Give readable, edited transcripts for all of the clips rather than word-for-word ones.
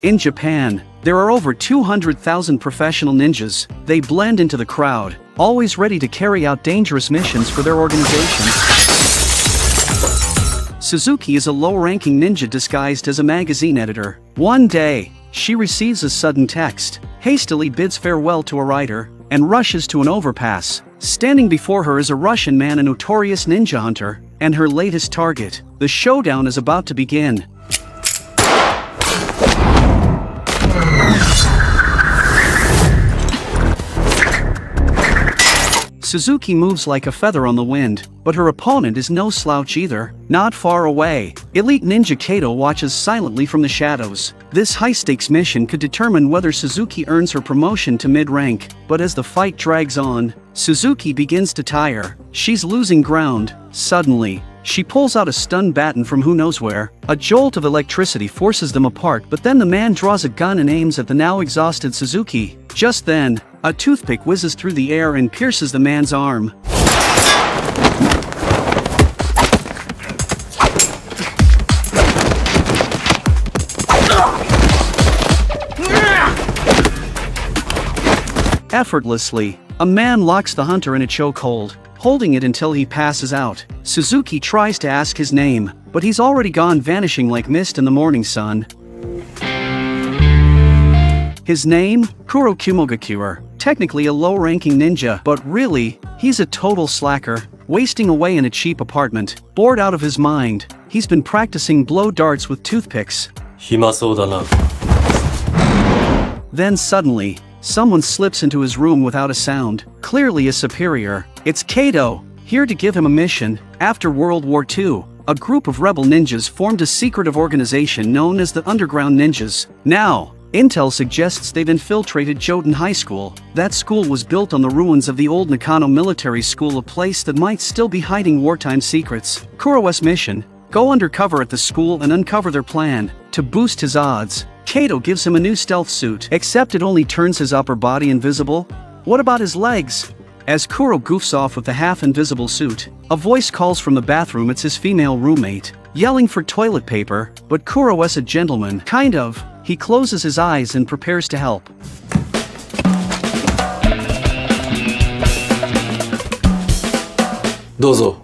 In Japan, there are over 200,000 professional ninjas. They blend into the crowd, always ready to carry out dangerous missions for their organizations. Suzuki is a low-ranking ninja disguised as a magazine editor. One day, she receives a sudden text, hastily bids farewell to a writer, and rushes to an overpass. Standing before her is a Russian man, a notorious ninja hunter, and her latest target. The showdown is about to begin. Suzuki moves like a feather on the wind, but her opponent is no slouch either. Not far away, elite ninja Kato watches silently from the shadows. This high-stakes mission could determine whether Suzuki earns her promotion to mid-rank, but as the fight drags on, Suzuki begins to tire. She's losing ground. Suddenly, she pulls out a stun baton from who knows where. A jolt of electricity forces them apart, but then the man draws a gun and aims at the now exhausted Suzuki. Just then, a toothpick whizzes through the air and pierces the man's arm. Effortlessly, a man locks the hunter in a chokehold, holding it until he passes out. Suzuki tries to ask his name, but he's already gone, vanishing like mist in the morning sun. His name? Kuro Kumogakure. Technically a low-ranking ninja, but really, he's a total slacker, wasting away in a cheap apartment. Bored out of his mind, he's been practicing blow darts with toothpicks. Then suddenly, someone slips into his room without a sound. Clearly a superior. It's Kato, here to give him a mission. After World War II, a group of rebel ninjas formed a secretive organization known as the Underground Ninjas. Now, intel suggests they've infiltrated Joten High School. That school was built on the ruins of the old Nakano Military School, a place that might still be hiding wartime secrets. Kuro's mission: go undercover at the school and uncover their plan. To boost his odds, Kato gives him a new stealth suit, except it only turns his upper body invisible. What about his legs? As Kuro goofs off with the half-invisible suit, a voice calls from the bathroom. It's his female roommate, yelling for toilet paper, but Kuro's a gentleman. Kind of. He closes his eyes and prepares to help. Dozo.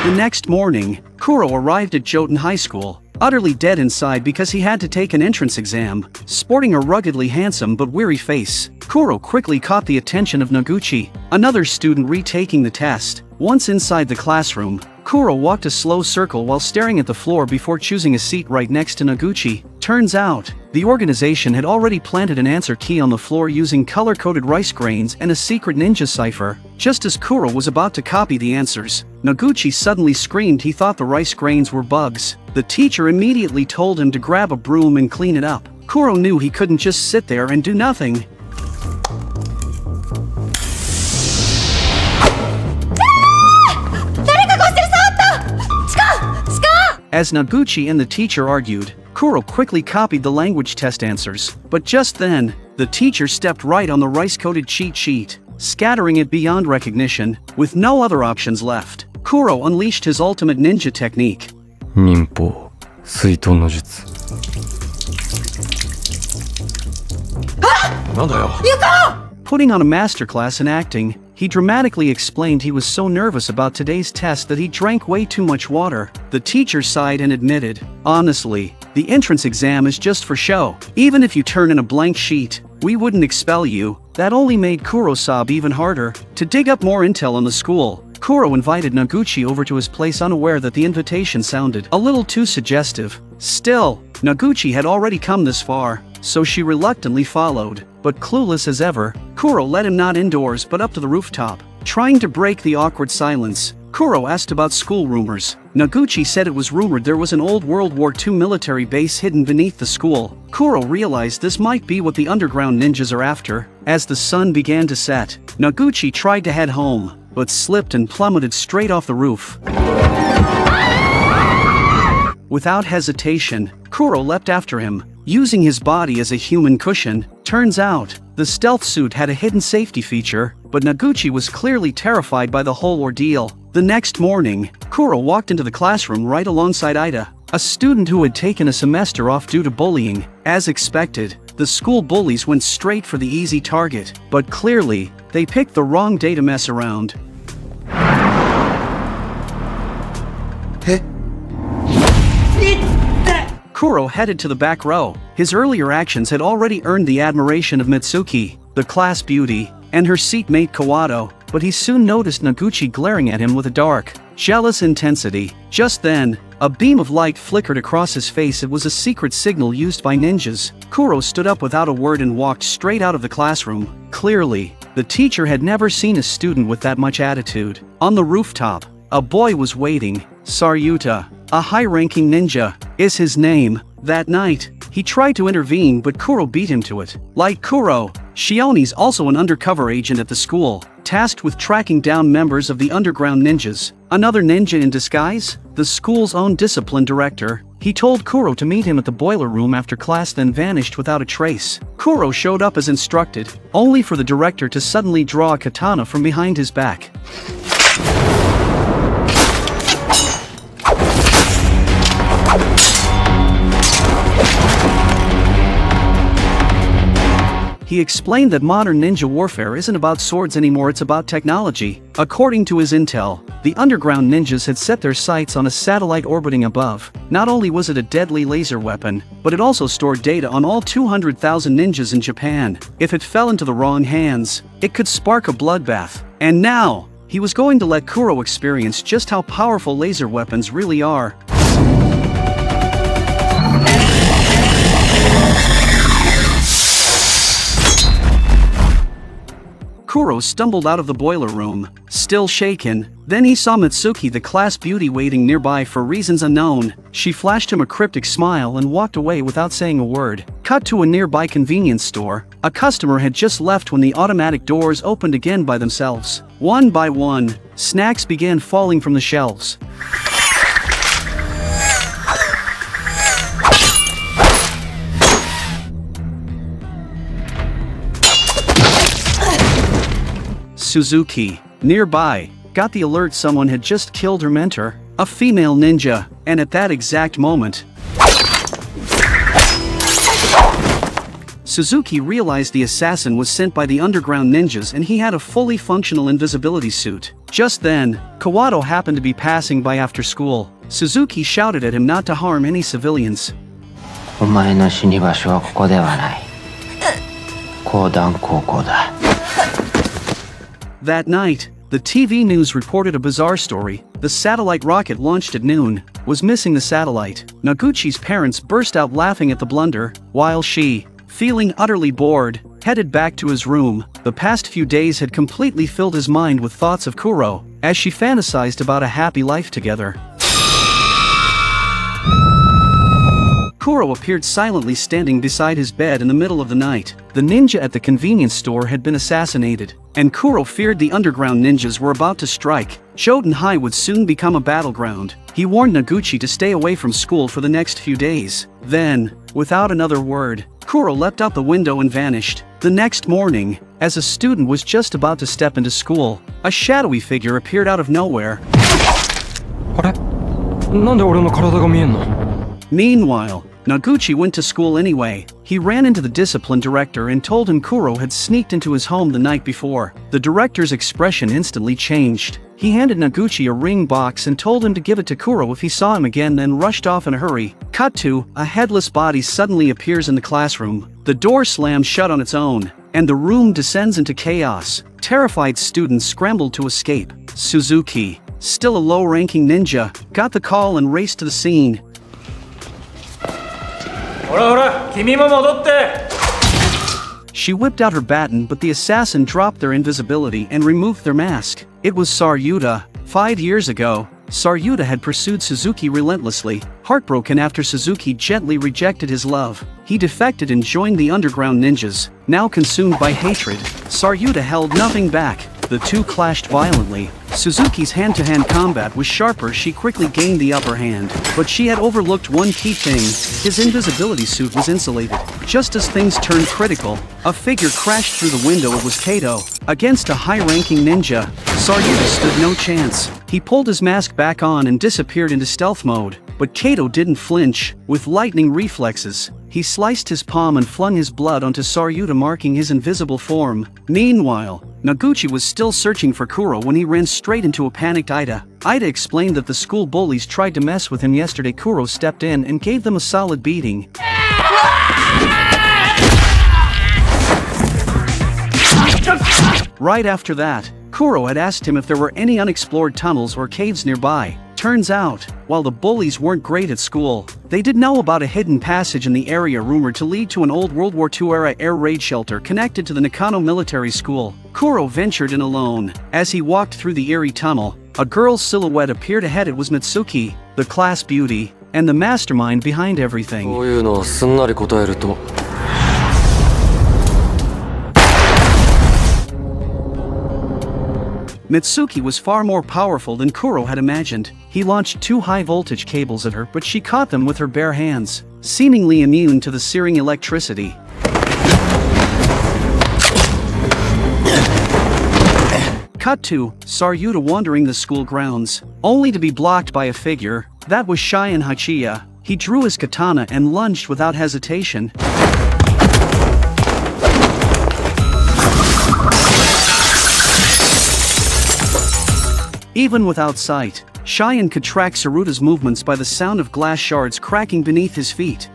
The next morning, Kuro arrived at Joten High School, utterly dead inside because he had to take an entrance exam. Sporting a ruggedly handsome but weary face, Kuro quickly caught the attention of Noguchi, another student retaking the test. Once inside the classroom, Kuro walked a slow circle while staring at the floor before choosing a seat right next to Noguchi. Turns out, the organization had already planted an answer key on the floor using color-coded rice grains and a secret ninja cipher. Just as Kuro was about to copy the answers, Noguchi suddenly screamed he thought the rice grains were bugs. The teacher immediately told him to grab a broom and clean it up. Kuro knew he couldn't just sit there and do nothing. As Noguchi and the teacher argued, Kuro quickly copied the language test answers. But just then, the teacher stepped right on the rice-coated cheat sheet, scattering it beyond recognition. With no other options left, Kuro unleashed his ultimate ninja technique. Ninpo, Suito no Jutsu. Putting on a masterclass in acting, he dramatically explained he was so nervous about today's test that he drank way too much water. The teacher sighed and admitted, honestly, the entrance exam is just for show. Even if you turn in a blank sheet, we wouldn't expel you. That only made Kuro sob even harder. To dig up more intel on the school, Kuro invited Noguchi over to his place, unaware that the invitation sounded a little too suggestive. Still, Noguchi had already come this far, so she reluctantly followed. But clueless as ever, Kuro led him not indoors but up to the rooftop. Trying to break the awkward silence, Kuro asked about school rumors. Noguchi said it was rumored there was an old World War II military base hidden beneath the school. Kuro realized this might be what the underground ninjas are after. As the sun began to set, Noguchi tried to head home, but slipped and plummeted straight off the roof. Without hesitation, Kuro leapt after him, using his body as a human cushion. Turns out, the stealth suit had a hidden safety feature, but Noguchi was clearly terrified by the whole ordeal. The next morning, Kuro walked into the classroom right alongside Ida. a student who had taken a semester off due to bullying. As expected, the school bullies went straight for the easy target, but clearly, they picked the wrong day to mess around. Kuro headed to the back row. His earlier actions had already earned the admiration of Mitsuki, the class beauty, and her seatmate Kawato, but he soon noticed Noguchi glaring at him with a dark, jealous intensity. Just then, a beam of light flickered across his face. It was a secret signal used by ninjas. Kuro stood up without a word and walked straight out of the classroom. Clearly, the teacher had never seen a student with that much attitude. On the rooftop, a boy was waiting. Saryuta, a high-ranking ninja, is his name. That night, he tried to intervene but Kuro beat him to it. Like Kuro, Shioni's also an undercover agent at the school, tasked with tracking down members of the underground ninjas. Another ninja in disguise? The school's own discipline director. He told Kuro to meet him at the boiler room after class, then vanished without a trace. Kuro showed up as instructed, only for the director to suddenly draw a katana from behind his back. He explained that modern ninja warfare isn't about swords anymore, it's about technology. According to his intel, the underground ninjas had set their sights on a satellite orbiting above. Not only was it a deadly laser weapon, but it also stored data on all 200,000 ninjas in Japan. If it fell into the wrong hands, it could spark a bloodbath. And now, he was going to let Kuro experience just how powerful laser weapons really are. Kuro stumbled out of the boiler room, still shaken. Then he saw Mitsuki, the class beauty, waiting nearby for reasons unknown. She flashed him a cryptic smile and walked away without saying a word. Cut to a nearby convenience store. A customer had just left when the automatic doors opened again by themselves. One by one, snacks began falling from the shelves. Suzuki, nearby, got the alert someone had just killed her mentor, a female ninja, and at that exact moment, Suzuki realized the assassin was sent by the underground ninjas and he had a fully functional invisibility suit. Just then, Kawato happened to be passing by after school. Suzuki shouted at him not to harm any civilians. お前の死に場所はここではない。講談高校だ。 That night, the TV news reported a bizarre story. The satellite rocket launched at noon was missing the satellite. Noguchi's parents burst out laughing at the blunder, while she, feeling utterly bored, headed back to his room. The past few days had completely filled his mind with thoughts of Kuro, as she fantasized about a happy life together. Kuro appeared silently standing beside his bed in the middle of the night. The ninja at the convenience store had been assassinated, and Kuro feared the underground ninjas were about to strike. Jotunhai would soon become a battleground. He warned Noguchi to stay away from school for the next few days. Then, without another word, Kuro leapt out the window and vanished. The next morning, as a student was just about to step into school, a shadowy figure appeared out of nowhere. あれなんで俺の体が見えんの Meanwhile, Noguchi went to school anyway. He ran into the discipline director and told him Kuro had sneaked into his home the night before. The director's expression instantly changed. He handed Noguchi a ring box and told him to give it to Kuro if he saw him again, then rushed off in a hurry. Cut to, a headless body suddenly appears in the classroom. The door slams shut on its own, and the room descends into chaos. Terrified students scrambled to escape. Suzuki, still a low-ranking ninja, got the call and raced to the scene. ほらほら、君も戻って。 She whipped out her baton, but the assassin dropped their invisibility and removed their mask. It was Saryuta. 5 years ago, Saryuta had pursued Suzuki relentlessly. Heartbroken after Suzuki gently rejected his love, he defected and joined the underground ninjas. Now consumed by hatred, Saryuta held nothing back. the two clashed violently. Suzuki's hand-to-hand combat was sharper. She quickly gained the upper hand, but she had overlooked one key thing: his invisibility suit was insulated. Just as things turned critical, a figure crashed through the window. It was Kato. Against a high-ranking ninja, Saryuta stood no chance. He pulled his mask back on and disappeared into stealth mode. But Kato didn't flinch. With lightning reflexes, he sliced his palm and flung his blood onto Saryuta, marking his invisible form. Meanwhile, Noguchi was still searching for Kuro when he ran straight into a panicked Ida. Ida explained that the school bullies tried to mess with him yesterday. Kuro stepped in and gave them a solid beating. Right after that, Kuro had asked him if there were any unexplored tunnels or caves nearby. Turns out, while the bullies weren't great at school, they did know about a hidden passage in the area rumored to lead to an old World War II-era air raid shelter connected to the Nakano Military School. Kuro ventured in alone. As he walked through the eerie tunnel, a girl's silhouette appeared ahead. It was Mitsuki, the class beauty, and the mastermind behind everything. Mitsuki was far more powerful than Kuro had imagined. He launched 2 high-voltage cables at her, but she caught them with her bare hands, seemingly immune to the searing electricity. Cut to Saryuta wandering the school grounds, only to be blocked by a figure. That was Shion Hachiya. He drew his katana and lunged without hesitation. Even without sight, Shion could track Saruta's movements by the sound of glass shards cracking beneath his feet.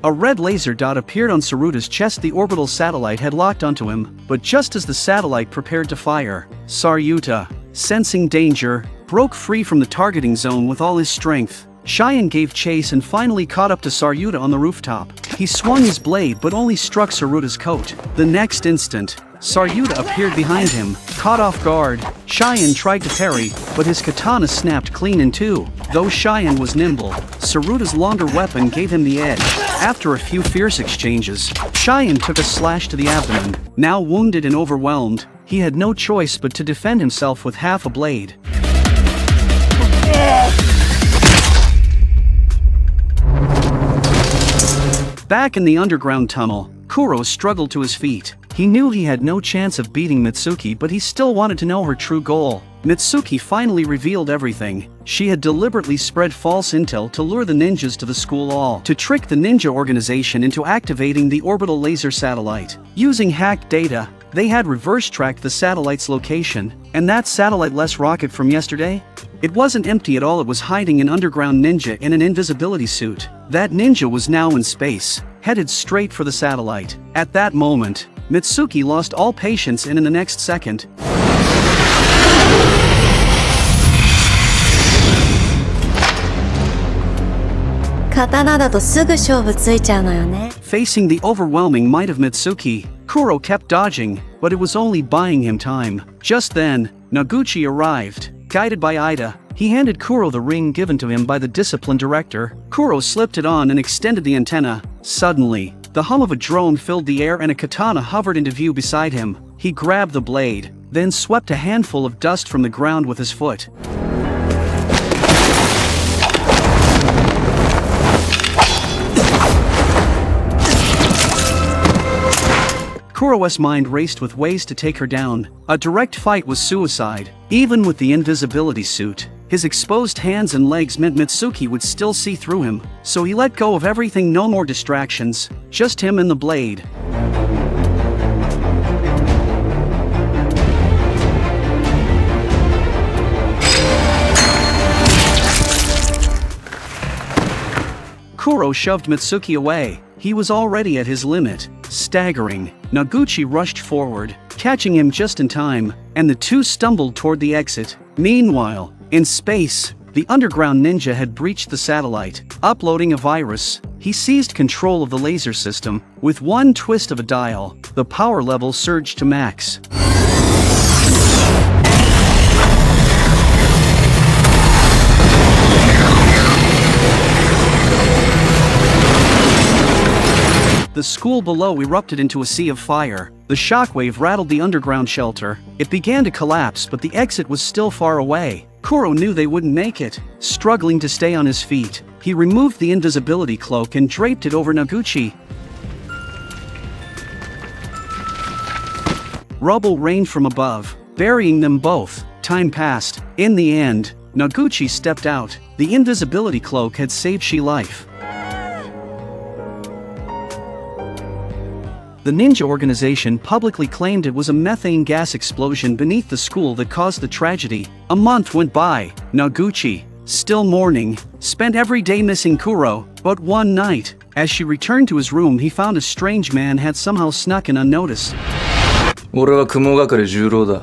A red laser dot appeared on Saruta's chest. The orbital satellite had locked onto him, but just as the satellite prepared to fire, Saryuta, sensing danger, broke free from the targeting zone with all his strength. Shion gave chase and finally caught up to Saryuta on the rooftop. He swung his blade but only struck Saruta's coat. The next instant, Saryuta appeared behind him. Caught off guard, Shion tried to parry, but his katana snapped clean in two. Though Shion was nimble, Saruta's longer weapon gave him the edge. After a few fierce exchanges, Shion took a slash to the abdomen. Now wounded and overwhelmed, he had no choice but to defend himself with half a blade. Back in the underground tunnel, Kuro struggled to his feet. He knew he had no chance of beating Mitsuki, but he still wanted to know her true goal. Mitsuki finally revealed everything. She had deliberately spread false intel to lure the ninjas to the school hall, to trick the ninja organization into activating the orbital laser satellite. Using hacked data, they had reverse-tracked the satellite's location. And that satellite-less rocket from yesterday? It wasn't empty at all. It was hiding an underground ninja in an invisibility suit. That ninja was now in space, headed straight for the satellite. At that moment, Mitsuki lost all patience, and in the next second, facing the overwhelming might of Mitsuki, Kuro kept dodging, but it was only buying him time. Just then, Noguchi arrived. Guided by Ida, he handed Kuro the ring given to him by the discipline director. Kuro slipped it on and extended the antenna. Suddenly, the hum of a drone filled the air and a katana hovered into view beside him. He grabbed the blade, then swept a handful of dust from the ground with his foot. Kuro's mind raced with ways to take her down. A direct fight was suicide. Even with the invisibility suit, his exposed hands and legs meant Mitsuki would still see through him. So he let go of everything. No more distractions, just him and the blade. Kuro shoved Mitsuki away. He was already at his limit. Staggering, Noguchi rushed forward, catching him just in time, and the two stumbled toward the exit. Meanwhile, in space, the underground ninja had breached the satellite, uploading a virus. He seized control of the laser system. With one twist of a dial, the power level surged to max. The school below erupted into a sea of fire. The shockwave rattled the underground shelter. It began to collapse, but the exit was still far away. Kuro knew they wouldn't make it. Struggling to stay on his feet, he removed the invisibility cloak and draped it over Noguchi. Rubble rained from above, burying them both. Time passed. In the end, Noguchi stepped out. The invisibility cloak had saved Shi's life. The ninja organization publicly claimed it was a methane gas explosion beneath the school that caused the tragedy. A month went by. Noguchi, still mourning, spent every day missing Kuro, but one night, as she returned to his room, he found a strange man had somehow snuck in unnoticed. 俺は雲係十郎だ。